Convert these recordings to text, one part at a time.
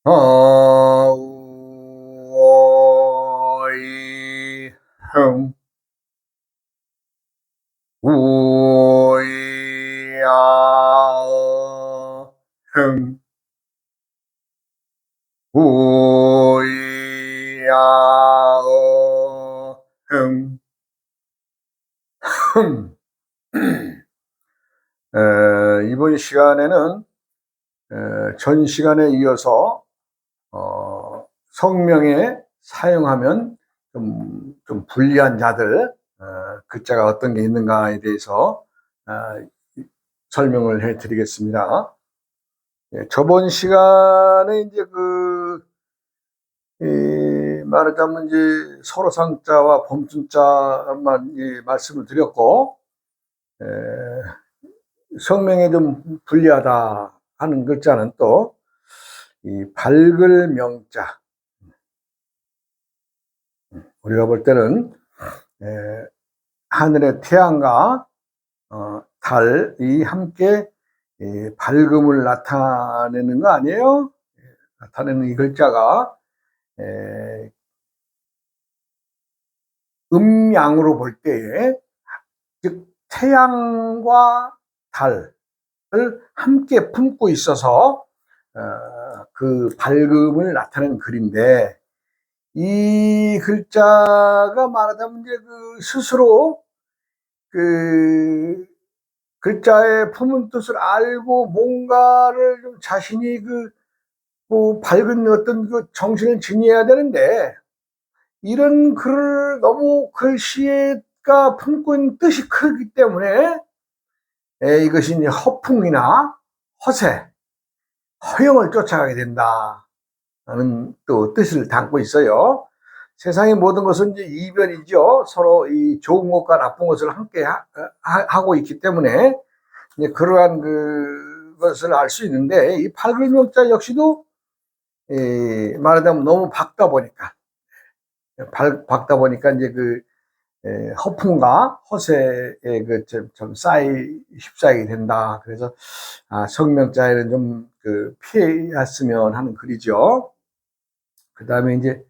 어이 흥 우야어 흥 우야어 흥 흥. 이번 시간에는 전 시간에 이어서 성명에 사용하면 좀 불리한 자들, 글자가 어떤 게 있는가에 대해서 설명을 해 드리겠습니다. 저번 시간에 이제 말하자면 이제 설어상자와 범순자만 말씀을 드렸고, 성명에 좀 불리하다 하는 글자는 또 이 밝을 명자. 우리가 볼 때는 하늘의 태양과 달이 함께 밝음을 나타내는 거 아니에요? 나타내는 이 글자가 음양으로 볼 때에, 즉 태양과 달을 함께 품고 있어서 그 밝음을 나타내는 글인데, 이 글자가 말하자면 이제 스스로 글자의 품은 뜻을 알고 뭔가를 좀 자신이 밝은 어떤 정신을 지니해야 되는데, 이런 글을 너무 글씨가 품고 있는 뜻이 크기 때문에 이것이 이제 허풍이나 허세, 허영을 쫓아가게 된다는 또 뜻을 담고 있어요. 세상의 모든 것은 이제 이별이죠. 서로 이 좋은 것과 나쁜 것을 함께 하고 있기 때문에 이제 그러한 것을 알 수 있는데, 이 밝은 명자 역시도 말하자면 너무 밝다 보니까 이제 허풍과 허세에 좀 휩싸이게 된다. 그래서 성명자에는 좀 피했으면 하는 글이죠. 그 다음에 이제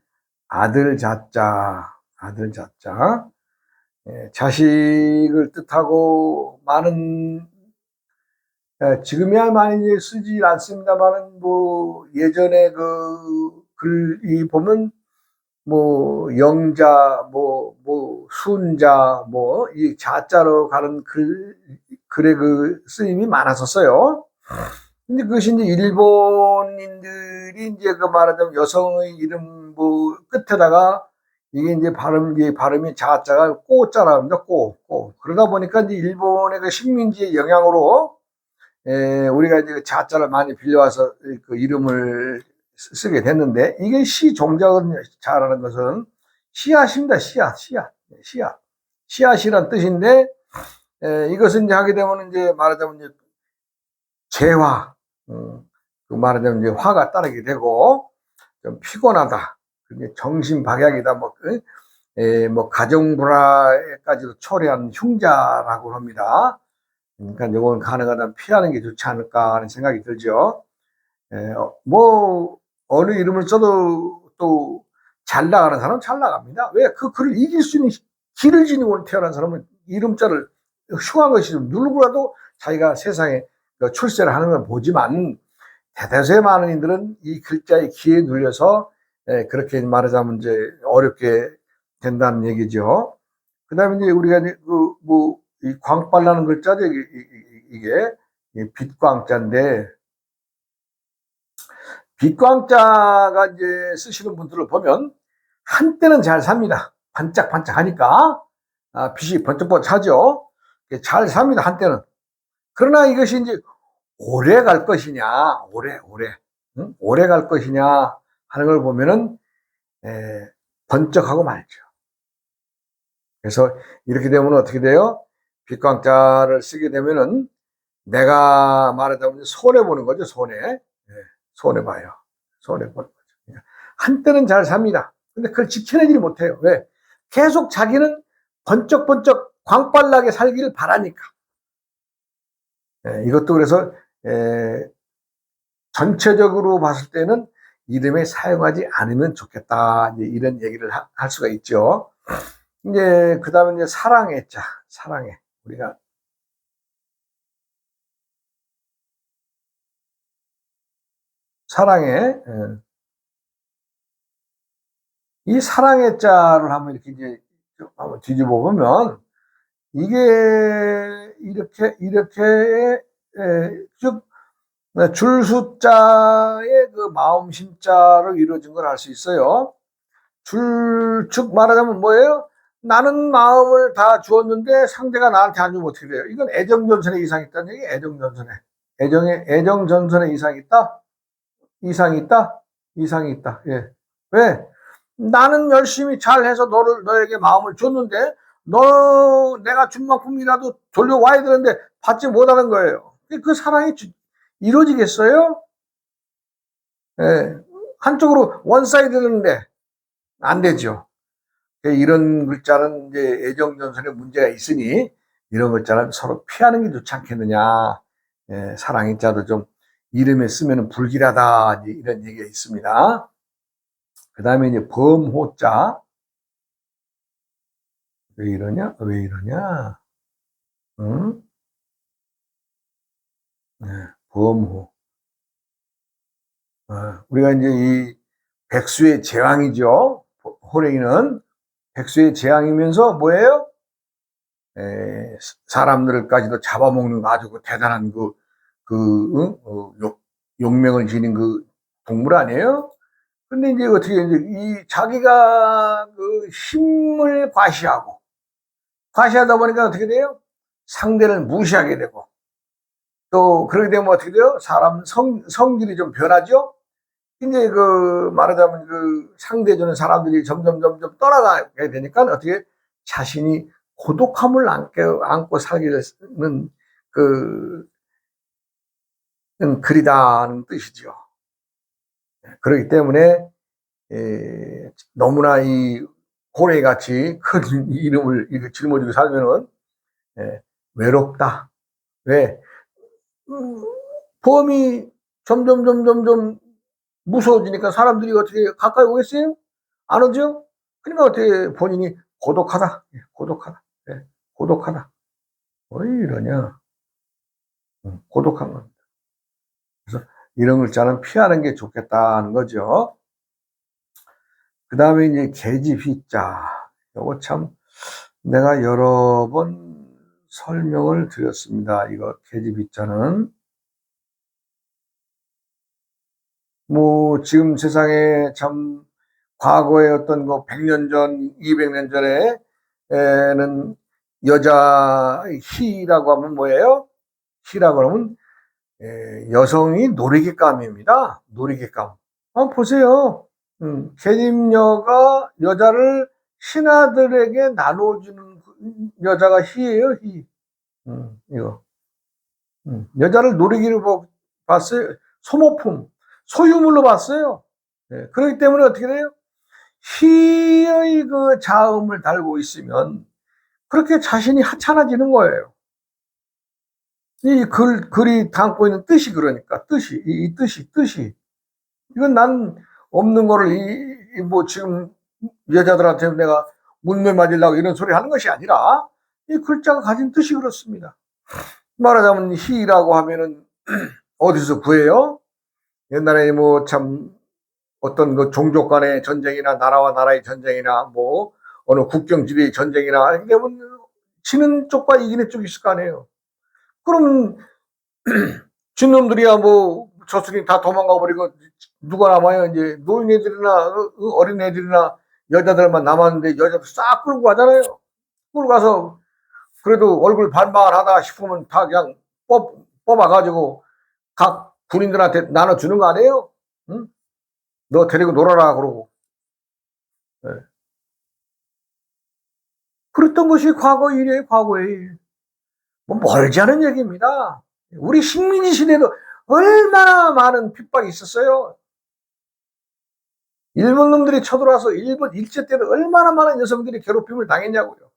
아들 자자, 자식을 뜻하고 많은, 지금이야 많이 쓰지 않습니다만은 예전에 글이 보면 영자, 순자, 이 자자로 가는 글의 쓰임이 많았었어요. 근데 그것이 이제 일본인들이 이제 말하자면 여성의 이름 끝에다가 이게 이제 발음이 자자가 꼬자라 합니다. 꼬. 그러다 보니까 이제 일본의 식민지의 영향으로 우리가 이제 자자를 많이 빌려와서 이름을 쓰게 됐는데, 이게 시종자라는 것은 씨앗입니다. 씨앗이란 뜻인데, 이것은 이제 하게 되면 이제 말하자면 이제 재화, 말하자면 이제 화가 따르게 되고 좀 피곤하다, 정신박약이다, 가정불화까지도 초래한 흉자라고 합니다. 그러니까 이건 가능하다면 피하는 게 좋지 않을까 하는 생각이 들죠. 어느 이름을 써도 또 잘 나가는 사람은 잘 나갑니다. 왜? 그 글을 이길 수 있는 길을 지니고 태어난 사람은 이름자를 흉한 것이 좀 누르고라도 자기가 세상에 출세를 하는 걸 보지만, 대다수의 많은 이들은 이 글자의 기에 눌려서 그렇게 말하자면 이제 어렵게 된다는 얘기죠. 그 다음에 이제 우리가 이 광빨라는 글자죠. 이게 빛광자인데, 빛광자가 이제 쓰시는 분들을 보면 한때는 잘 삽니다. 반짝반짝 하니까 빛이 번쩍번쩍하죠. 잘 삽니다, 한때는. 그러나 이것이 이제 오래 갈 것이냐, 오래 갈 것이냐 하는 걸 보면은 번쩍하고 말죠. 그래서 이렇게 되면 어떻게 돼요? 빛광자를 쓰게 되면은 내가 말하자면 손해 보는 거죠. 손해 봐요. 손해 보는 거죠. 한때는 잘 삽니다. 근데 그걸 지켜내지 못해요. 왜? 계속 자기는 번쩍번쩍 광빨나게 살기를 바라니까. 이것도 그래서 전체적으로 봤을 때는 이름에 사용하지 않으면 좋겠다. 이제 이런 얘기를 할 수가 있죠. 이제 그 다음에 이제 사랑의 자, 사랑의 우리가 사랑의 이 사랑의 자를 한번 이렇게 이제 한번 뒤집어 보면 이게 이렇게 쭉 줄숫자의 그 마음심자로 이루어진 걸 알 수 있어요. 즉 말하자면 뭐예요? 나는 마음을 다 주었는데 상대가 나한테 안 주면 어떻게 돼요? 이건 애정전선에 이상이 있다는 얘기. 애정전선에 애정전선에 이상이 있다. 이상이 있다. 이상이 있다. 예. 왜? 나는 열심히 잘해서 너에게 마음을 줬는데 내가 준 만큼이라도 돌려와야 되는데 받지 못하는 거예요. 그 사랑이 이루어지겠어요? 예. 한쪽으로 원사이드는데 안 되죠. 이런 글자는 이제 애정전선에 문제가 있으니 이런 글자는 서로 피하는 게 좋지 않겠느냐. 예, 사랑의 자도 좀 이름에 쓰면 불길하다. 이런 얘기가 있습니다. 그 다음에 이제 범호자. 왜 이러냐? 왜 이러냐? 응? 네, 범호. 우리가 이제 이 백수의 제왕이죠. 호랭이는 백수의 제왕이면서 뭐예요? 사람들까지도 잡아먹는 아주 그 대단한 응? 용명을 지닌 그 동물 아니에요? 근데 이제 어떻게 이제 이 자기가 그 힘을 과시하다 보니까 어떻게 돼요? 상대를 무시하게 되고 또 그렇게 되면 어떻게 돼요? 사람 성질이 좀 변하죠? 이제 그 말하자면 그 상대주는 사람들이 점점 떠나가게 되니까 어떻게 자신이 고독함을 안고 살기는 그 글이다는 뜻이죠. 그렇기 때문에 너무나 이 고래같이 큰 이름을 이렇게 짊어지고 살면은 외롭다. 왜? 범이 점점 무서워지니까 사람들이 어떻게 가까이 오겠어요? 안 오죠? 그러니까 어떻게 본인이 고독하다. 고독하다. 고독하다. 왜 이러냐? 고독한 겁니다. 그래서 이런 글자는 피하는 게 좋겠다는 거죠. 그 다음에 이제 계집희자. 요거 참 내가 여러 번 설명을 드렸습니다. 이거 계집희자는 뭐 지금 세상에 참 과거에 어떤 거 100년 전, 200년 전에는 여자 희라고 하면 뭐예요? 희라고 하면 여성이 놀이개감입니다. 놀이개감. 보세요. 계집녀가 여자를 신하들에게 나눠주는 여자가 희예요, 희. 이거. 여자를 놀이기로 봤어요. 소모품, 소유물로 봤어요. 그렇기 때문에 어떻게 돼요? 희의 그 자음을 달고 있으면 그렇게 자신이 하찮아지는 거예요. 이 글이 담고 있는 뜻이 그러니까, 이 뜻이. 이건 난 없는 거를, 뭐 지금 여자들한테 내가 문매 맞으려고 이런 소리 하는 것이 아니라 이 글자가 가진 뜻이 그렇습니다. 말하자면 희라고 하면은 어디서 구해요? 옛날에 뭐 참 어떤 그 종족 간의 전쟁이나 나라와 나라의 전쟁이나 뭐 어느 국경지대의 전쟁이나 이렇게 되면 지는 쪽과 이기는 쪽이 있을 거 아니에요. 그럼 진 놈들이야 뭐 저승이 다 도망가 버리고 누가 남아요? 이제 노인애들이나 어린애들이나 여자들만 남았는데 여자들 싹 끌고 가잖아요. 끌고 가서 그래도 얼굴 반박을 하다 싶으면 다 그냥 뽑아가지고 각 군인들한테 나눠주는 거 아니에요? 응? 너 데리고 놀아라 그러고. 네. 그랬던 것이 과거 일이에요. 과거의 일. 뭐 멀지 않은 얘기입니다. 우리 식민지 시대도 얼마나 많은 핍박이 있었어요. 일본 놈들이 쳐들어와서 일본 일제 때도 얼마나 많은 여성들이 괴롭힘을 당했냐고요.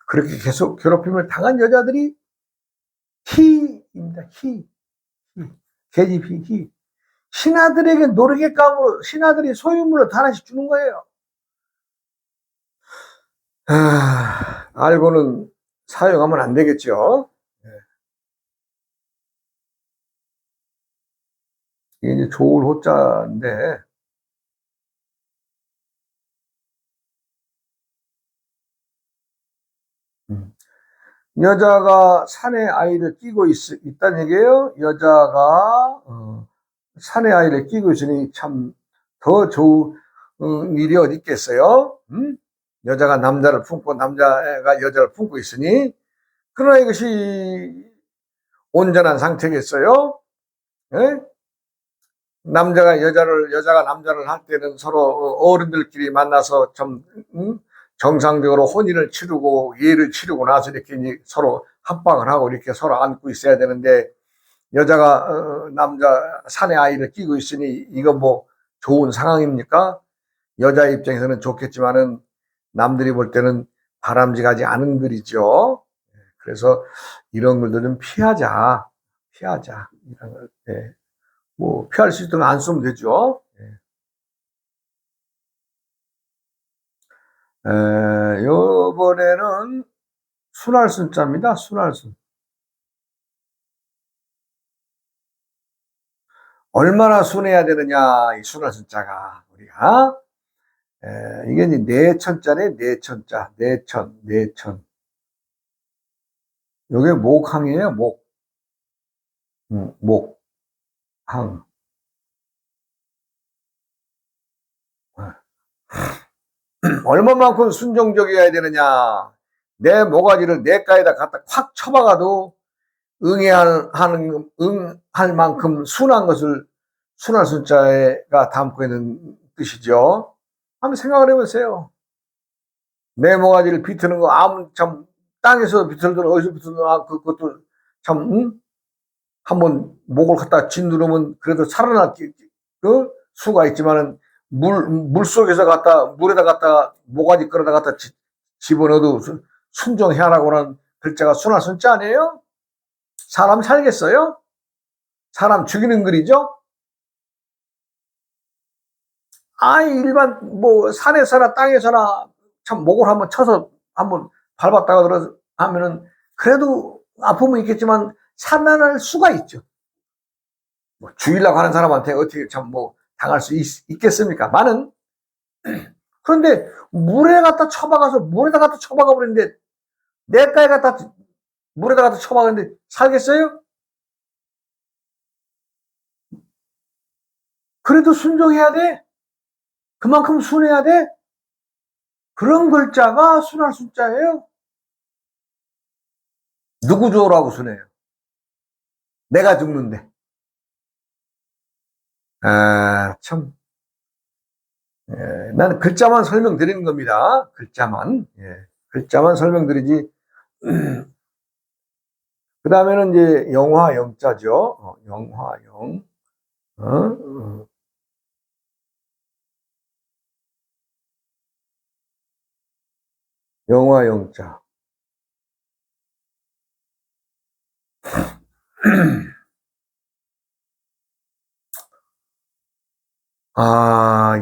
그렇게 계속 괴롭힘을 당한 여자들이 희입니다. 희. 계집희, 희. 신하들에게 노르객감으로 신하들이 소유물로 하나씩 주는 거예요. 알고는 사용하면 안 되겠죠. 이게 이제 좋을 호자인데, 여자가 산에 아이를 끼고 있다는 얘기예요. 여자가 산에 아이를 끼고 있으니 참 더 좋은 일이 어디 있겠어요? 여자가 남자를 품고 남자가 여자를 품고 있으니, 그러나 이것이 온전한 상태겠어요? 예? 여자가 남자를 할 때는 서로 어른들끼리 만나서 좀 정상적으로 혼인을 치르고 예를 치르고 나서 이렇게 서로 합방을 하고 이렇게 서로 안고 있어야 되는데, 여자가 남자 산에 아이를 끼고 있으니 이거 뭐 좋은 상황입니까? 여자 입장에서는 좋겠지만은 남들이 볼 때는 바람직하지 않은 글이죠. 그래서 이런 글들 좀 피하자. 이런 걸. 네. 뭐 피할 수 있도록 안 쓰면 되죠. 요번에는 순할순자입니다. 순할순. 얼마나 순해야 되느냐, 이 순할순자가 우리가. 이게 이제 내천자네, 내천자, 내천. 요게 목항이에요, 목항. 얼마만큼 순종적이어야 되느냐. 내 모가지를 내가에다 갖다 콱 쳐박아도 응할 만큼 순한 것을 순할 순자가 담고 있는 뜻이죠. 한번 생각을 해보세요. 내 모가지를 비트는 거, 참, 땅에서 비틀든 어디서 비틀든, 그것도 참, 한번 목을 갖다 짓누르면 그래도 살아날 수가 있지만은, 물 속에서 물에다 갖다 모가지 끌어다 갖다 집어넣어도 순종해라고는 글자가 순할 순자 아니에요? 사람 살겠어요? 사람 죽이는 글이죠? 일반, 산에서나 땅에서나 참 목을 한번 쳐서 한번 밟았다가 하면은 그래도 아픔은 있겠지만 살아날 수가 있죠. 죽이려고 하는 사람한테 어떻게 당할 수 있겠습니까? 많은. 그런데 물에다 갖다 쳐박아 버리는데, 내가에 갖다 물에다 갖다 쳐박았는데 살겠어요? 그래도 순종해야 돼? 그만큼 순해야 돼? 그런 글자가 순할 숫자예요. 누구 좋으라고 순해요? 내가 죽는데. 참. 나는 글자만 설명드리는 겁니다. 글자만. 글자만 설명드리지. 그 다음에는 이제 영화 영자죠. 영화 영. 영화 영자.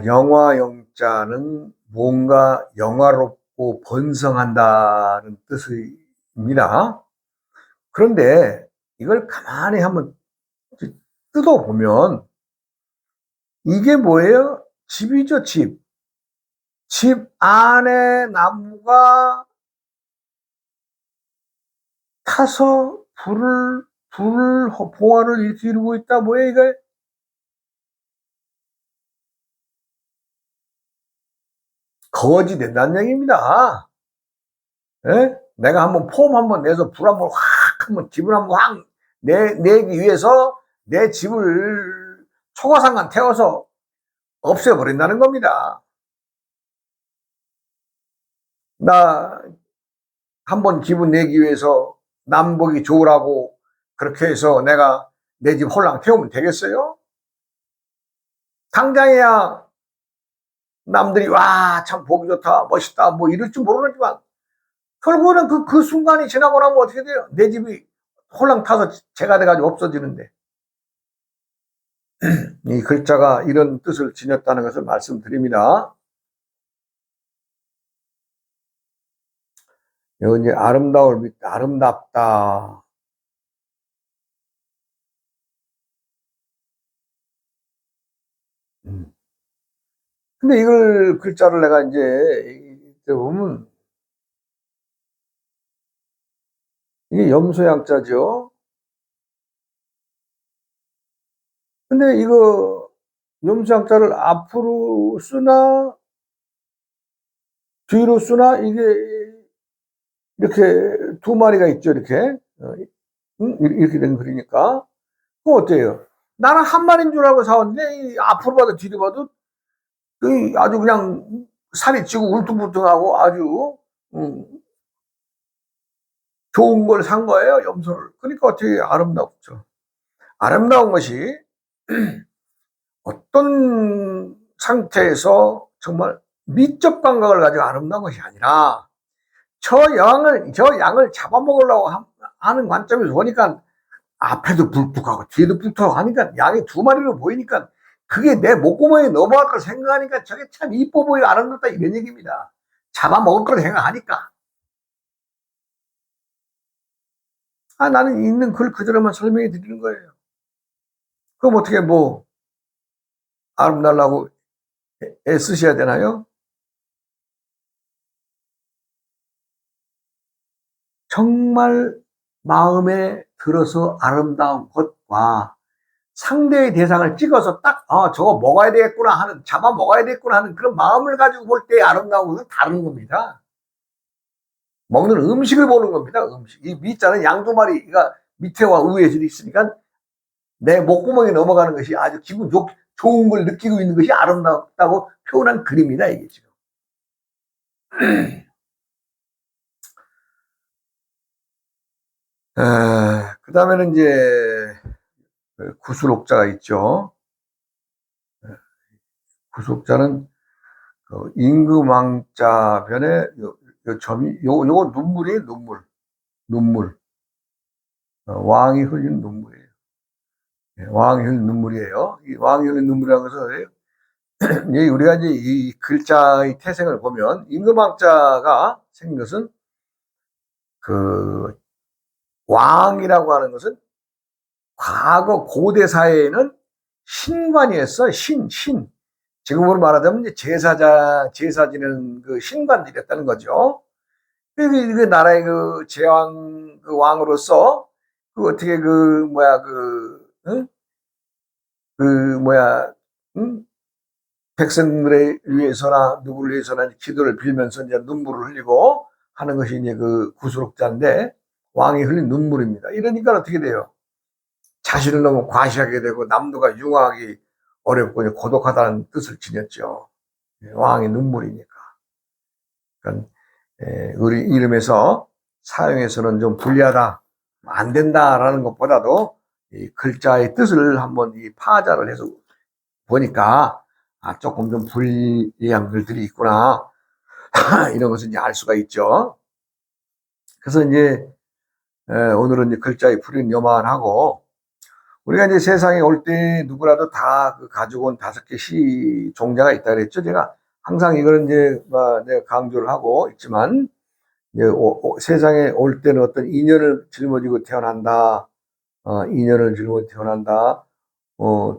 영화 영자는 뭔가 영화롭고 번성한다는 뜻입니다. 그런데 이걸 가만히 한번 뜯어보면 이게 뭐예요? 집이죠, 집. 집 안에 나무가 타서 봉화를 이렇게 이루고 있다. 뭐예요, 이게? 거지 된다는 얘기입니다. 내가 한번 폼 한번 내서 불 한번 한번 집을 한번 내기 위해서 내 집을 초가상간 태워서 없애버린다는 겁니다. 나 한번 기분 내기 위해서 남보기 좋으라고 그렇게 해서 내가 내 집 홀랑 태우면 되겠어요? 당장이야 남들이 와, 참 보기 좋다, 멋있다, 뭐 이럴 줄 모르지만 결국은 그 순간이 지나고 나면 어떻게 돼요? 내 집이 홀랑 타서 재가 돼가지고 없어지는데. 이 글자가 이런 뜻을 지녔다는 것을 말씀드립니다. 여기 이제 아름다울 밑, 아름답다. 근데 이걸 글자를 내가 이제 보면 이게 염소양자죠. 근데 이거 염소양자를 앞으로 쓰나 뒤로 쓰나 이게 이렇게 두 마리가 있죠. 이렇게 이렇게 된 글이니까 그거 어때요? 나는 한 마리인 줄 알고 사왔는데 앞으로 봐도 뒤로 봐도 아주 그냥 살이 찌고 울퉁불퉁하고 아주 좋은 걸 산 거예요, 염소를. 그러니까 어떻게 아름답죠. 아름다운 것이 어떤 상태에서 정말 미적 감각을 가지고 아름다운 것이 아니라 저 양을 잡아먹으려고 하는 관점에서 보니까 앞에도 불뚝하고 뒤에도 불뚝하고 하니까 양이 두 마리로 보이니까 그게 내 목구멍에 넘어갈 걸 생각하니까 저게 참 이뻐 보이고 아름답다 이런 얘기입니다. 잡아먹을 걸 생각하니까. 나는 있는 글 그대로만 설명해 드리는 거예요. 그럼 어떻게 뭐 아름달라고 애쓰셔야 되나요? 정말 마음에 들어서 아름다운 것과 상대의 대상을 찍어서 딱 저거 먹어야 되겠구나 하는 잡아 먹어야 되겠구나 하는 그런 마음을 가지고 볼 때 아름다운 것은 다른 겁니다. 먹는 음식을 보는 겁니다. 음식. 이 밑자는 양두 마리가 밑에와 위에 있으니까 내 목구멍에 넘어가는 것이 아주 기분 좋은 걸 느끼고 있는 것이 아름답다고 표현한 그림이다 이게 지금. 그 다음에는 이제 구술옥자가 있죠. 구술옥자는 임금왕자 변에 요 점이 요거 눈물이에요. 눈물. 왕이 흘리는 눈물이에요. 왕이 흘리는 눈물이에요. 이 왕이 흘리는 눈물이라는 것은 우리가 이제 이 글자의 태생을 보면 임금왕자가 생긴 것은 그 왕이라고 하는 것은 과거 고대 사회에는 신관이었어. 신. 지금으로 말하자면 이제 제사 지내는 그 신관들이었다는 거죠. 그 나라의 그 제왕 그 왕으로서 어떻게 응? 응? 백성들에 위해서나 누구를 위해서나 기도를 빌면서 이제 눈물을 흘리고 하는 것이 이제 그 구수록자인데 왕이 흘린 눈물입니다. 이러니까 어떻게 돼요? 자신을 너무 과시하게 되고 남도가 융화하기 어렵고 고독하다는 뜻을 지녔죠. 왕의 눈물이니까. 그러니까 우리 이름에서 사용해서는 좀 불리하다, 안 된다라는 것보다도 이 글자의 뜻을 한번 이 파자를 해서 보니까 조금 좀 불리한 글들이 있구나 이런 것을 이제 알 수가 있죠. 그래서 이제 오늘은 이제 글자의 풀이는 요만하고 우리가 이제 세상에 올 때 누구라도 다 가지고 온 5개 시 종자가 있다 그랬죠. 제가 항상 이걸 이제 내가 강조를 하고 있지만 이제 세상에 올 때는 어떤 인연을 짊어지고 태어난다. 인연을 짊어지고 태어난다.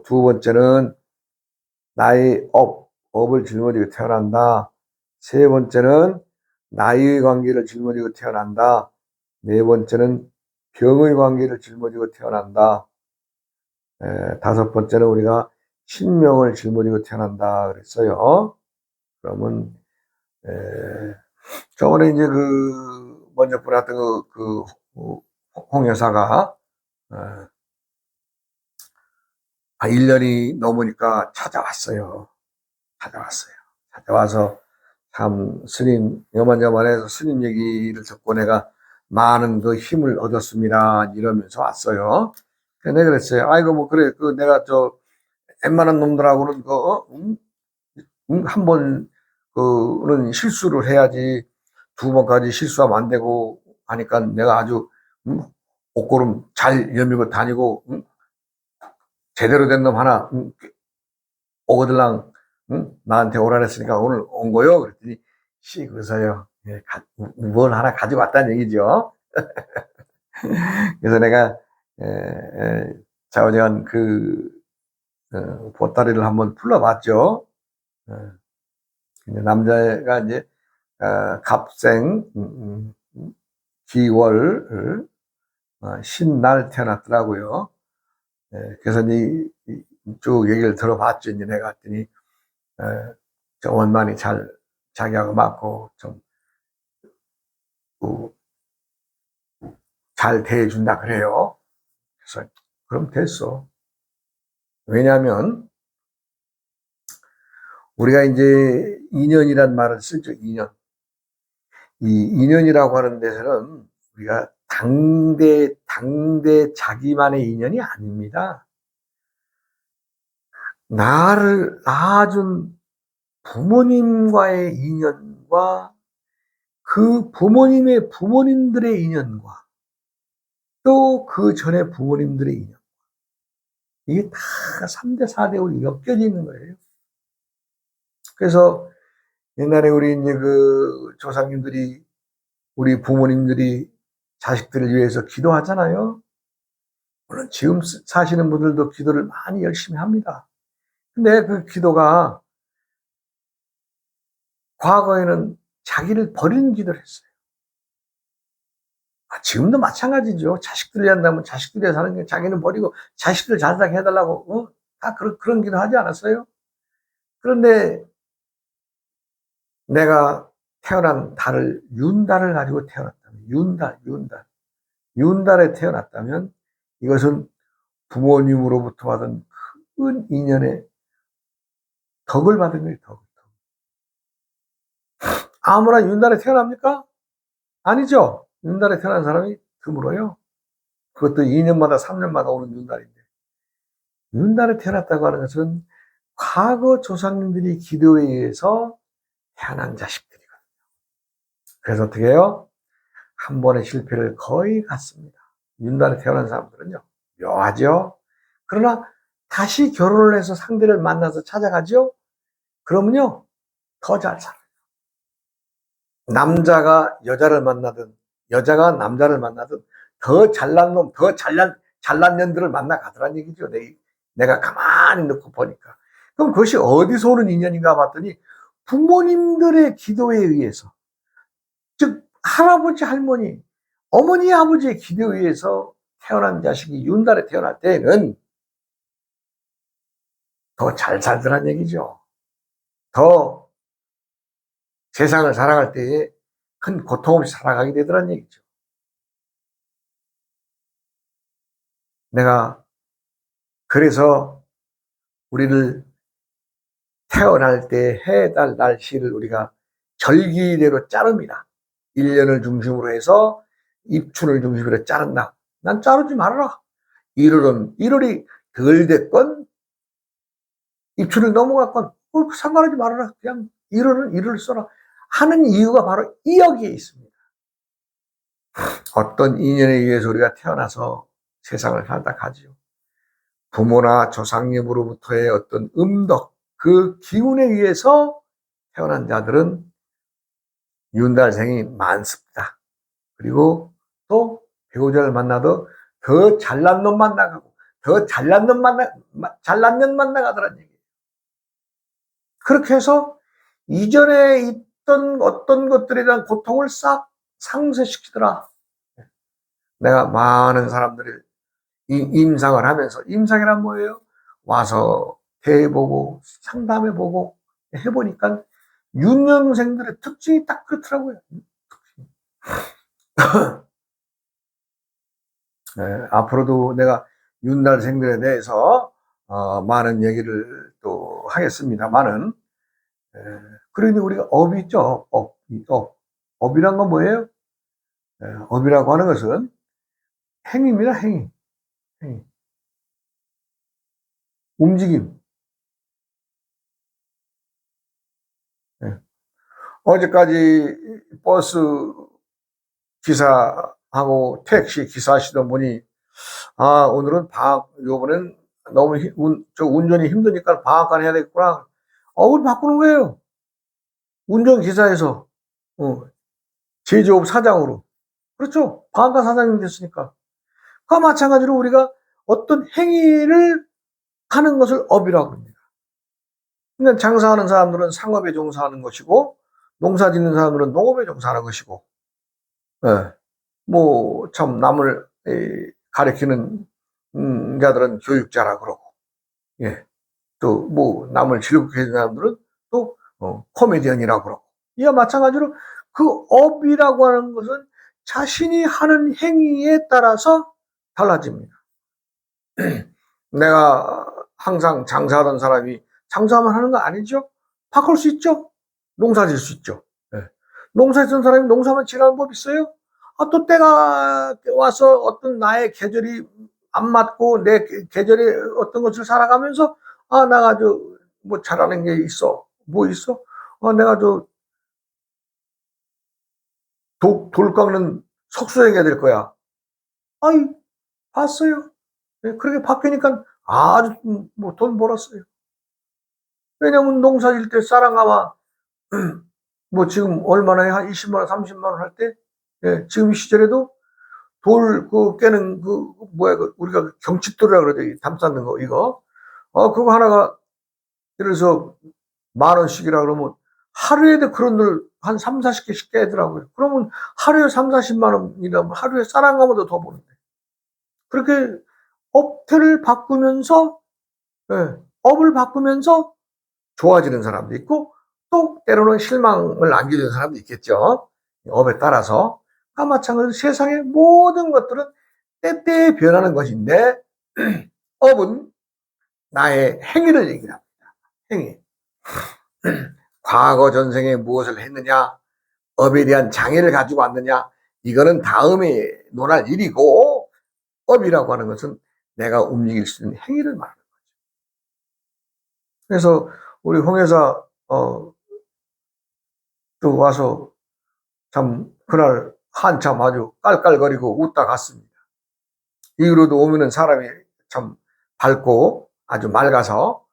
두 번째는 나의 업을 짊어지고 태어난다. 세 번째는 나의 관계를 짊어지고 태어난다. 네 번째는 병의 관계를 짊어지고 태어난다. 다섯 번째는 우리가 신명을 짊어지고 태어난다 그랬어요. 그러면 저번에 이제 먼저 보냈던 홍 여사가 1년이 넘으니까 찾아왔어요. 찾아와서 참 스님 요만요만해서 스님 얘기를 듣고 내가 많은 그 힘을 얻었습니다. 이러면서 왔어요. 내가 그랬어요. 아이고 뭐 그래 내가 웬만한 놈들하고는 한 번은 실수를 해야지 두 번까지 실수하면 안 되고 하니까 내가 아주 옷걸음 잘 여밀고 다니고 제대로 된 놈 하나 오거들랑 나한테 오라 그랬으니까 오늘 온 거요. 그랬더니 그래서요. 예, 뭘 하나 가지고 왔다는 얘기죠. 그래서 내가 좌우지간 보따리를 한번 풀러봤죠. 남자가 이제 갑생 기월 신날 태어났더라고요. 그래서 쭉 얘기를 들어봤죠. 이제 내가 했더니 좀 원만히 잘 자기하고 맞고 좀 잘 대해준다 그래요. 그래서 그럼 됐어. 왜냐하면 우리가 이제 인연이란 말을 쓰죠. 인연. 이 인연이라고 하는 데서는 우리가 당대 자기만의 인연이 아닙니다. 나를 낳아준 부모님과의 인연과 그 부모님의 부모님들의 인연과 또 그 전에 부모님들의 인연. 이게 다 3대, 4대로 엮여져 있는 거예요. 그래서 옛날에 우리 이제 조상님들이, 우리 부모님들이 자식들을 위해서 기도하잖아요. 물론 지금 사시는 분들도 기도를 많이 열심히 합니다. 근데 그 기도가 과거에는 자기를 버리는 기도를 했어요. 지금도 마찬가지죠. 자식들을 위한다면 자식들을 위해 사는 게 자기는 버리고 자식들 잘 살게 해달라고, 다 그런 기도 하지 않았어요? 그런데 내가 태어난 달을, 윤달을 가지고 태어났다면, 윤달에 태어났다면 이것은 부모님으로부터 받은 큰 인연의 덕을 받은 거예요, 덕. 아무나 윤달에 태어납니까? 아니죠. 윤달에 태어난 사람이 드물어요. 그것도 2년마다 3년마다 오는 윤달인데. 윤달에 태어났다고 하는 것은 과거 조상님들이 기도에 의해서 태어난 자식들이거든요. 그래서 어떻게 해요? 한 번의 실패를 거의 갖습니다. 윤달에 태어난 사람들은요, 묘하죠? 그러나 다시 결혼을 해서 상대를 만나서 찾아가죠? 그러면요, 더 잘 살아요. 남자가 여자를 만나든, 여자가 남자를 만나든, 더 잘난 놈, 더 잘난 년들을 만나 가더란 얘기죠. 내가 가만히 놓고 보니까. 그럼 그것이 어디서 오는 인연인가 봤더니, 부모님들의 기도에 의해서, 즉, 할아버지, 할머니, 어머니, 아버지의 기도에 의해서 태어난 자식이 윤달에 태어날 때에는 더 잘 살더란 얘기죠. 더 세상을 살아갈 때에 큰 고통 없이 살아가게 되더란 얘기죠. 내가 그래서 우리를 태어날 때 해달 날씨를 우리가 절기대로 자릅니다. 1년을 중심으로 해서 입춘을 중심으로 자른다. 난 자르지 말아라. 1월이 덜 됐건 입춘을 넘어갔건 상관하지 말아라. 그냥 1월은 1월 써라 하는 이유가 바로 이 여기에 있습니다. 어떤 인연에 의해서 우리가 태어나서 세상을 살다 가지요. 부모나 조상님으로부터의 어떤 음덕, 그 기운에 의해서 태어난 자들은 윤달생이 많습니다. 그리고 또 배우자를 만나도 더 잘난 놈 만나가고, 더 잘난 년 만나가더란 얘기예요. 그렇게 해서 이전에 있던 어떤 것들에 대한 고통을 싹 상쇄시키더라. 내가 많은 사람들을 임상을 하면서, 임상이란 뭐예요? 와서 대해보고 상담해보고 해보니까 윤년생들의 특징이 딱 그렇더라고요. 네, 앞으로도 내가 윤달생들에 대해서 많은 얘기를 또 하겠습니다만은, 그러니 우리가 업이 있죠. 업이란 건 뭐예요? 업이라고 하는 것은 행위입니다. 행위. 움직임. 어제까지 버스 기사하고 택시 기사 하시던 분이, 오늘은 요번엔 너무 운전이 힘드니까 방앗간 해야 되겠구나. 업을 바꾸는 거예요. 운전기사에서, 제조업 사장으로. 그렇죠. 방앗간 사장님 됐으니까. 그와 마찬가지로 우리가 어떤 행위를 하는 것을 업이라고 합니다. 그러니까 장사하는 사람들은 상업에 종사하는 것이고, 농사 짓는 사람들은 농업에 종사하는 것이고, 예. 참 남을 가르치는 자들은 교육자라 그러고, 예. 또 남을 즐겁게 해주는 사람들은 또 코미디언이라고 그러고, 이와 마찬가지로 그 업이라고 하는 것은 자신이 하는 행위에 따라서 달라집니다. 내가 항상 장사하던 사람이 장사만 하는 거 아니죠? 바꿀 수 있죠? 농사 질 수 있죠. 예. 농사 짓는 사람이 농사만 지라는 법 있어요? 또 때가 와서 어떤 나의 계절이 안 맞고 내 계절에 어떤 것을 살아가면서 내가 잘하는 게 있어. 뭐 있어? 내가 돌 깎는 석수행이 될 거야. 아이, 봤어요. 네, 그렇게 바뀌니까 아주 돈 벌었어요. 왜냐면 농사 질 때 쌀아가마 지금 얼마나 해? 한 20만 원, 30만 원 할 때, 예, 지금 이 시절에도 돌 깨는 우리가 경칫돌이라 그러죠. 담 쌓는 거 이거. 그거 하나가 예를 들어서 10,000원씩이라 그러면 하루에도 그런 걸 한 3, 40개씩 깨더라고요. 그러면 하루에 3, 40만 원이라면 하루에 쌀 한 가마도 더 버는데. 그렇게 업태를 바꾸면서, 예, 업을 바꾸면서 좋아지는 사람도 있고, 또 때로는 실망을 안겨주는 사람도 있겠죠. 업에 따라서. 마찬가지로 세상의 모든 것들은 때때에 변하는 것인데, 업은 나의 행위를 얘기합니다. 행위. 과거 전생에 무엇을 했느냐, 업에 대한 장애를 가지고 왔느냐, 이거는 다음에 논할 일이고, 업이라고 하는 것은 내가 움직일 수 있는 행위를 말하는 거죠. 그래서 우리 홍여사 또 와서 참 그날 한참 아주 깔깔거리고 웃다 갔습니다. 이후로도 오면은 사람이 참 밝고 아주 맑아서,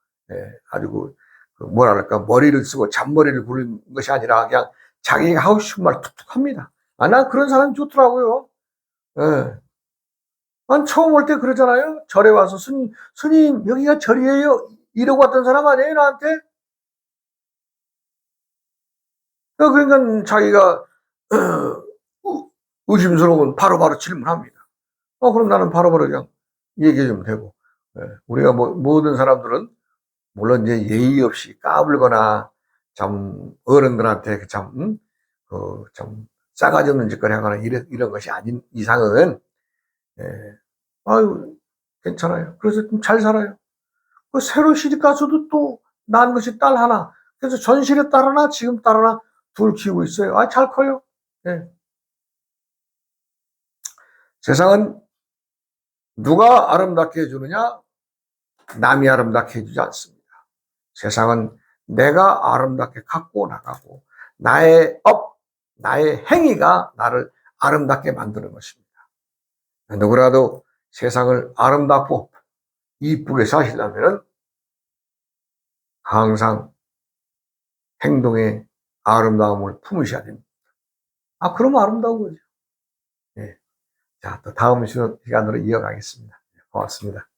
아주 뭐랄까, 머리를 쓰고 잔머리를 굴리는 것이 아니라 그냥 자기가 하고 싶은 말 툭툭 합니다. 난 그런 사람이 좋더라고요. 예. 난 처음 올 때 그러잖아요. 절에 와서 스님, 여기가 절이에요. 이러고 왔던 사람 아니에요, 나한테? 그러니까 자기가, 의심스러우면 바로바로 질문합니다. 그럼 나는 바로바로 그냥 얘기해주면 되고. 예. 우리가 모든 사람들은 물론 이제 예의 없이 까불거나 참 어른들한테 참 싸가지 없는 짓거리 하거나 이런 것이 아닌 이상은, 아유, 괜찮아요. 그래서 좀 잘 살아요. 새로 시집 가서도 또 낳은 것이 딸 하나. 그래서 전실에 딸 하나, 지금 딸 하나 둘 키우고 있어요. 잘 커요. 네. 세상은 누가 아름답게 해주느냐? 남이 아름답게 해주지 않습니다. 세상은 내가 아름답게 갖고 나가고 나의 나의 행위가 나를 아름답게 만드는 것입니다. 누구라도 세상을 아름답고 이쁘게 사시려면 항상 행동에 아름다움을 품으셔야 됩니다. 그러면 아름다운 거죠. 네. 자, 또 다음 시간으로 이어가겠습니다. 고맙습니다.